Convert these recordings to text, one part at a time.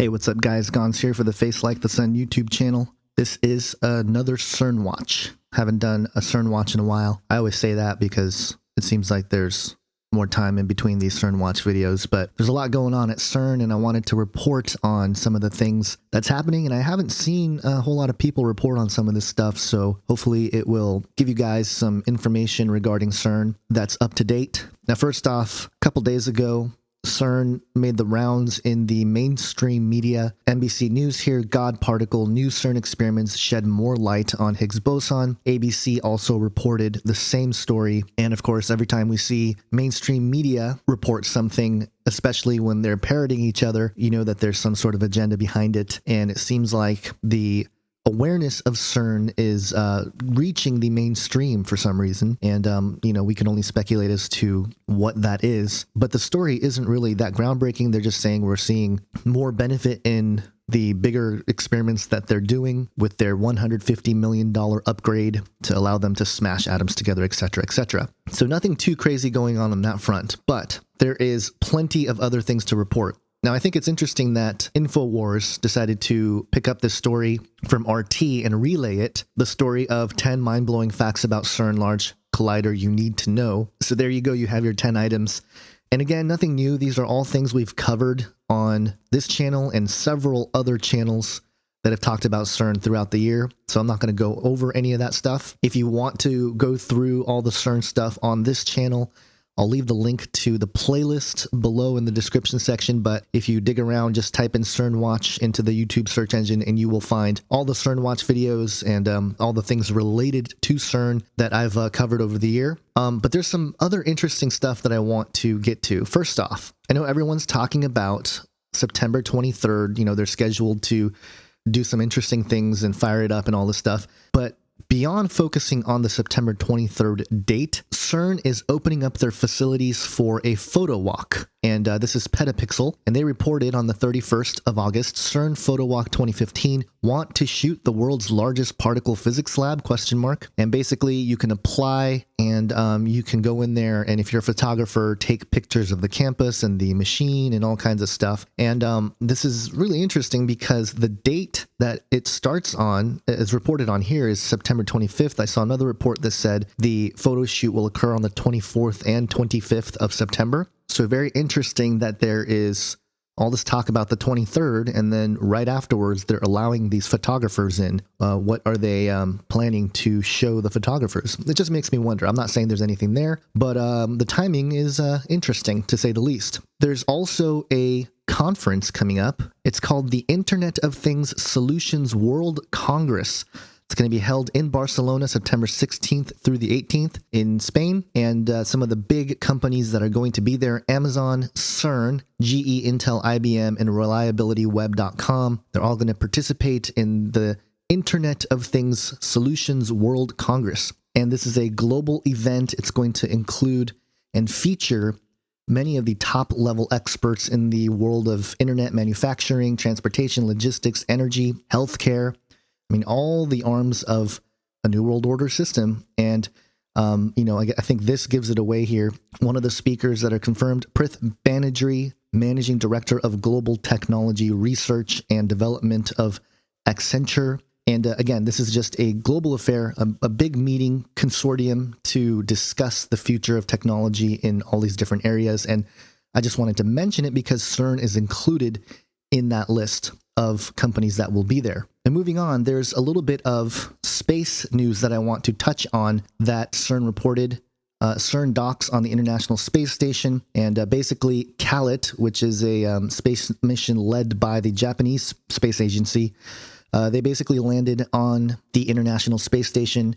Hey, what's up, guys? Gons here for the Face Like the Sun YouTube channel. This is another CERN watch. Haven't done a CERN watch in a while. I always say that because it seems like there's more time in between these CERN watch videos, but there's a lot going on at CERN, and I wanted to report on some of the things that's happening, and I haven't seen a whole lot of people report on some of this stuff, so hopefully it will give you guys some information regarding CERN that's up to date. Now, first off, a couple days ago, CERN made the rounds in the mainstream media. NBC News here, God particle, new CERN experiments shed more light on Higgs boson. ABC also reported the same story. And of course, every time we see mainstream media report something, especially when they're parroting each other, you know that there's some sort of agenda behind it. And it seems like the awareness of CERN is reaching the mainstream for some reason, and we can only speculate as to what that is, but the story isn't really that groundbreaking. They're just saying we're seeing more benefit in the bigger experiments that they're doing with their $150 million upgrade to allow them to smash atoms together, etc., etc. So nothing too crazy going on that front, but there is plenty of other things to report. Now, I think it's interesting that Infowars decided to pick up this story from RT and relay it, the story of 10 mind-blowing facts about CERN Large Collider you need to know. So there you go, you have your 10 items. And again, nothing new. These are all things we've covered on this channel and several other channels that have talked about CERN throughout the year. So I'm not going to go over any of that stuff. If you want to go through all the CERN stuff on this channel, I'll leave the link to the playlist below in the description section, but if you dig around, just type in CERN Watch into the YouTube search engine and you will find all the CERN Watch videos and all the things related to CERN that I've covered over the year. But there's some other interesting stuff that I want to get to. First off, I know everyone's talking about September 23rd. You know, they're scheduled to do some interesting things and fire it up and all this stuff, but beyond focusing on the September 23rd date, CERN is opening up their facilities for a photo walk. And this is Petapixel, and they reported on the 31st of August, CERN Photo Walk 2015, want to shoot the world's largest particle physics lab, ? And basically you can apply and you can go in there, and if you're a photographer, take pictures of the campus and the machine and all kinds of stuff. And this is really interesting because the date that it starts on, as reported on here, is September 25th. I saw another report that said the photo shoot will occur on the 24th and 25th of September. So very interesting that there is all this talk about the 23rd, and then right afterwards, they're allowing these photographers in. What are they planning to show the photographers? It just makes me wonder. I'm not saying there's anything there, but the timing is interesting, to say the least. There's also a conference coming up. It's called the Internet of Things Solutions World Congress. It's going to be held in Barcelona, September 16th through the 18th in Spain. And some of the big companies that are going to be there: Amazon, CERN, GE, Intel, IBM, and ReliabilityWeb.com. They're all going to participate in the Internet of Things Solutions World Congress. And this is a global event. It's going to include and feature many of the top-level experts in the world of internet manufacturing, transportation, logistics, energy, healthcare. I mean, all the arms of a New World Order system. And, I think this gives it away here. One of the speakers that are confirmed: Prith Banerjee, Managing Director of Global Technology Research and Development of Accenture. And again, this is just a global affair, a big meeting consortium to discuss the future of technology in all these different areas. And I just wanted to mention it because CERN is included in that list of companies that will be there. And moving on, there's a little bit of space news that I want to touch on that CERN reported. CERN docks on the International Space Station, and basically CALET, which is a space mission led by the Japanese Space Agency, they basically landed on the International Space Station.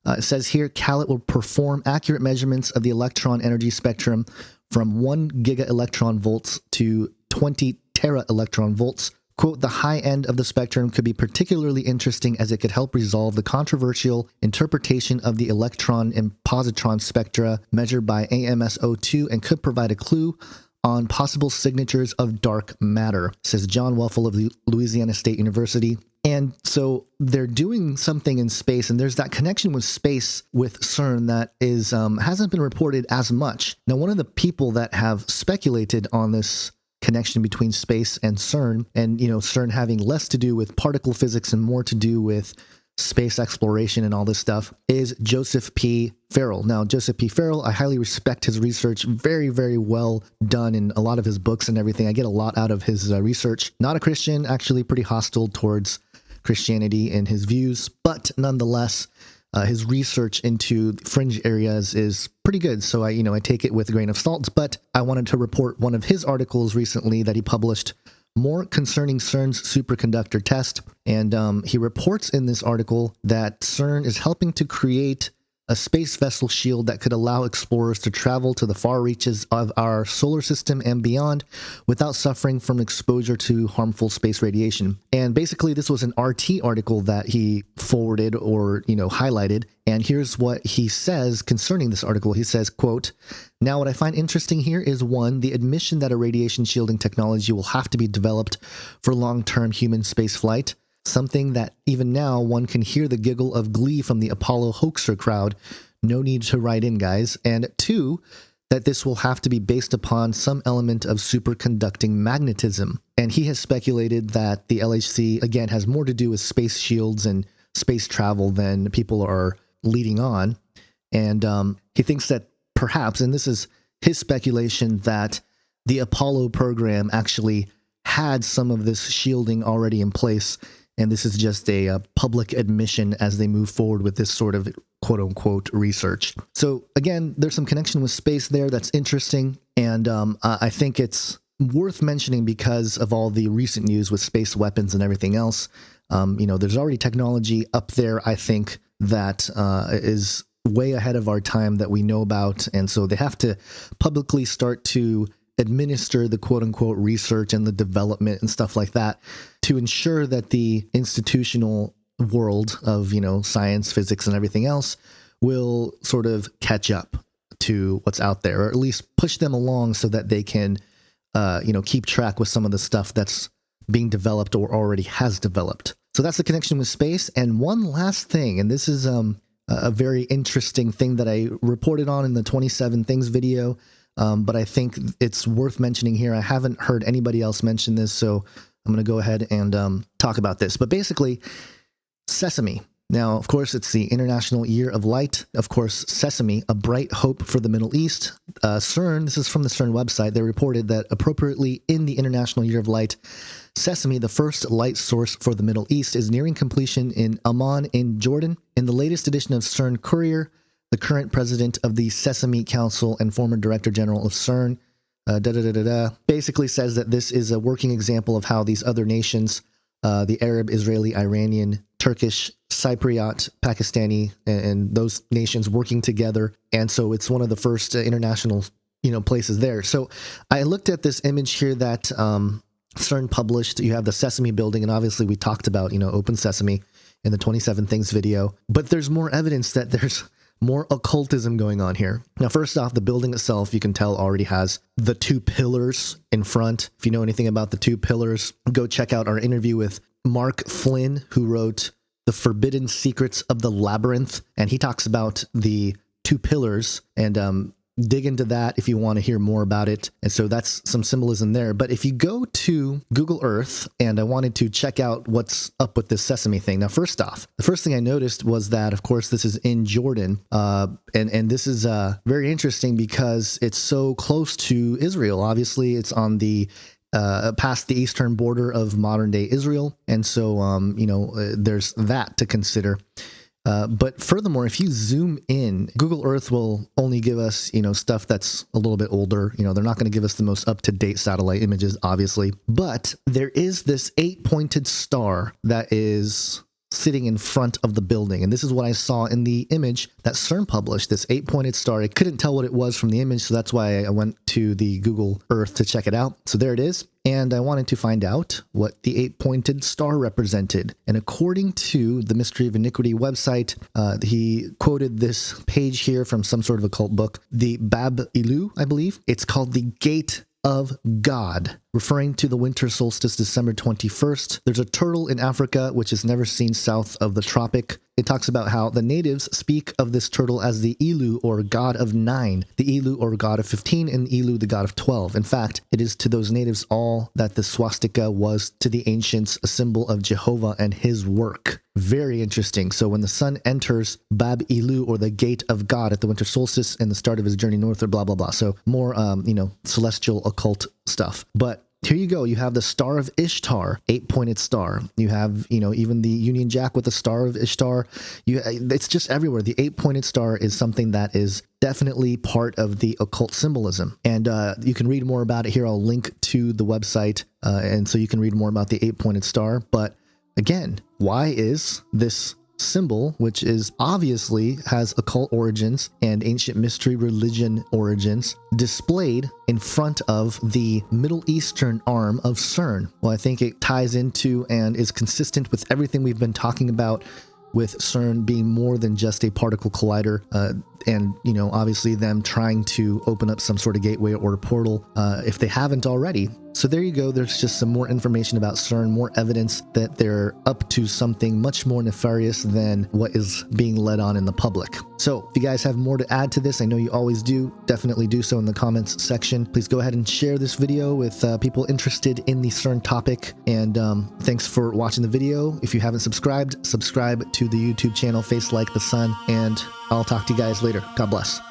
It says here, CALET will perform accurate measurements of the electron energy spectrum from 1 giga-electron volts to 20 tera-electron volts. Quote, the high end of the spectrum could be particularly interesting as it could help resolve the controversial interpretation of the electron and positron spectra measured by AMSO2 and could provide a clue on possible signatures of dark matter, says John Wuffel of the Louisiana State University. And so they're doing something in space, and there's that connection with space with CERN that is hasn't been reported as much. Now, one of the people that have speculated on this connection between space and CERN, and CERN having less to do with particle physics and more to do with space exploration and all this stuff, is Joseph P. Farrell. Now, Joseph P. Farrell, I highly respect his research. Very, very well done in a lot of his books and everything. I get a lot out of his research. Not a Christian, actually pretty hostile towards Christianity and his views, but nonetheless, his research into fringe areas is pretty good. So I take it with a grain of salt, but I wanted to report one of his articles recently that he published, more concerning CERN's superconductor test. And he reports in this article that CERN is helping to create a space vessel shield that could allow explorers to travel to the far reaches of our solar system and beyond without suffering from exposure to harmful space radiation. And basically, this was an RT article that he forwarded or, highlighted. And here's what he says concerning this article. He says, quote, "Now, what I find interesting here is, one, the admission that a radiation shielding technology will have to be developed for long-term human space flight, something that even now one can hear the giggle of glee from the Apollo hoaxer crowd. No need to write in, guys. And two, that this will have to be based upon some element of superconducting magnetism." And he has speculated that the LHC, again, has more to do with space shields and space travel than people are leading on. And he thinks that perhaps, and this is his speculation, that the Apollo program actually had some of this shielding already in place, and this is just a public admission as they move forward with this sort of quote-unquote research. So again, there's some connection with space there that's interesting, and I think it's worth mentioning because of all the recent news with space weapons and everything else. There's already technology up there, I think, that is way ahead of our time that we know about, and so they have to publicly start to administer the quote-unquote research and the development and stuff like that to ensure that the institutional world of, science, physics, and everything else will sort of catch up to what's out there, or at least push them along so that they can, keep track with some of the stuff that's being developed or already has developed. So that's the connection with space. And one last thing, and this is a very interesting thing that I reported on in the 27 Things video, but I think it's worth mentioning here. I haven't heard anybody else mention this, so I'm going to go ahead and talk about this. But basically, SESAME. Now, of course, it's the International Year of Light. Of course, SESAME, a bright hope for the Middle East. CERN, this is from the CERN website, they reported that appropriately in the International Year of Light, SESAME, the first light source for the Middle East, is nearing completion in Amman in Jordan. In the latest edition of CERN Courier, the current president of the SESAME Council and former director general of CERN, basically says that this is a working example of how these other nations, the Arab, Israeli, Iranian, Turkish, Cypriot, Pakistani, and those nations working together. And so it's one of the first international, places there. So I looked at this image here that CERN published. You have the Sesame building, and obviously we talked about, Open Sesame in the 27 Things video. But there's more evidence that there's more occultism going on here. Now, first off, the building itself, you can tell, already has the two pillars in front. If you know anything about the two pillars, go check out our interview with Mark Flynn, who wrote The Forbidden Secrets of the Labyrinth. And he talks about the two pillars, and dig into that if you want to hear more about it. And so that's some symbolism there. But if you go to Google Earth, and I wanted to check out what's up with this Sesame thing. Now, first off, the first thing I noticed was that, of course, this is in Jordan. And this is very interesting because it's so close to Israel. Obviously, it's on the past the eastern border of modern day Israel. And so, there's that to consider. But furthermore, if you zoom in, Google Earth will only give us, stuff that's a little bit older. They're not going to give us the most up-to-date satellite images, obviously. But there is this 8-pointed star that is sitting in front of the building. And this is what I saw in the image that CERN published, this 8-pointed star. I couldn't tell what it was from the image, so that's why I went to the Google Earth to check it out. So there it is. And I wanted to find out what the 8-pointed star represented. And according to the Mystery of Iniquity website, he quoted this page here from some sort of occult book, the Bab Ilu, I believe. It's called the Gate of God. referring to the winter solstice, December 21st. There's a turtle in Africa which is never seen south of the tropic. It talks about how the natives speak of this turtle as the Ilu, or god of 9, the Ilu, or god of 15, and Ilu, the god of 12. In fact, it is to those natives all that the swastika was to the ancients a symbol of Jehovah and his work. Very interesting. So when the sun enters Bab Ilu, or the gate of God, at the winter solstice and the start of his journey north, or blah, blah, blah. So more, celestial occult stuff. But here you go. You have the Star of Ishtar, 8-pointed star. You have, even the Union Jack with the Star of Ishtar. It's just everywhere. The 8-pointed star is something that is definitely part of the occult symbolism. And you can read more about it here. I'll link to the website, and so you can read more about the 8-pointed star. But again, why is this symbol, which is obviously has occult origins and ancient mystery religion origins, displayed in front of the Middle Eastern arm of CERN? Well, I think it ties into and is consistent with everything we've been talking about, with CERN being more than just a particle collider, and obviously them trying to open up some sort of gateway or portal if they haven't already. So there you go. There's just some more information about CERN, more evidence that they're up to something much more nefarious than what is being led on in the public. So if you guys have more to add to this, I know you always do, definitely do so in the comments section. Please go ahead and share this video with people interested in the CERN topic. And thanks for watching the video. If you haven't subscribed, subscribe to the YouTube channel Face Like the Sun, and I'll talk to you guys later. God bless.